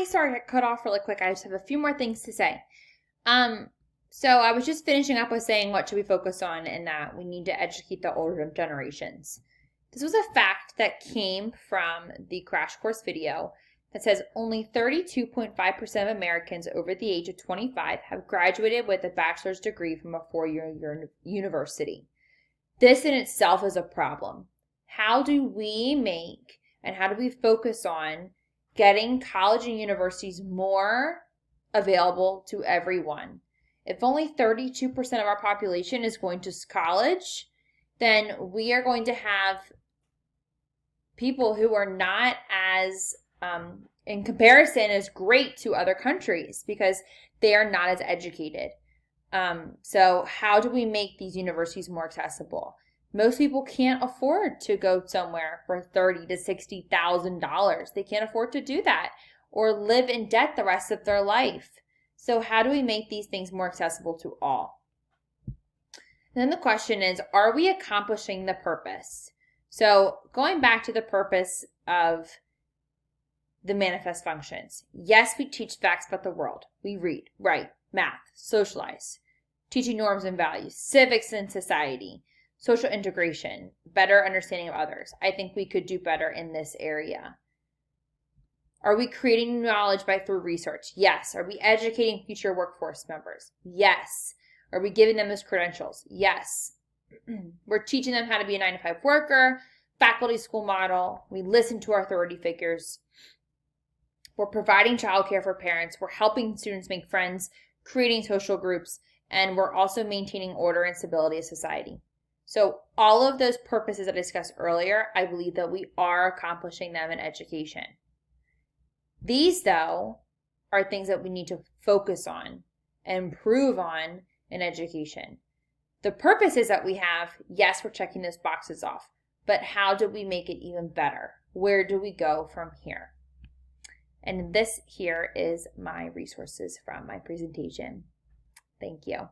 Hi, sorry I got cut off really quick. I just have a few more things to say. So I was just finishing up with saying what should we focus on, and that we need to educate the older generations. This was a fact that came from the crash course video that says only 32.5% of Americans over the age of 25 have graduated with a bachelor's degree from a four-year university. This in itself is a problem. How do we make and how do we focus on getting college and universities more available to everyone? If only 32% of our population is going to college, then we are going to have people who are not as, in comparison, as great to other countries because they are not as educated. So how do we make these universities more accessible? Most people can't afford to go somewhere for $30,000 to $60,000. They can't afford to do that or live in debt the rest of their life. So how do we make these things more accessible to all? Then the question is, are we accomplishing the purpose? So going back to the purpose of the manifest functions. Yes, we teach facts about the world. We read, write, math, socialize, teaching norms and values, civics and society, social integration, better understanding of others. I think we could do better in this area. Are we creating knowledge through research? Yes. Are we educating future workforce members? Yes. Are we giving them those credentials? Yes. We're teaching them how to be a 9-to-5 worker, faculty school model. We listen to our authority figures. We're providing childcare for parents. We're helping students make friends, creating social groups, and we're also maintaining order and stability of society. So all of those purposes I discussed earlier, I believe that we are accomplishing them in education. These, though, are things that we need to focus on and improve on in education. The purposes that we have, yes, we're checking those boxes off, but how do we make it even better? Where do we go from here? And this here is my resources from my presentation. Thank you.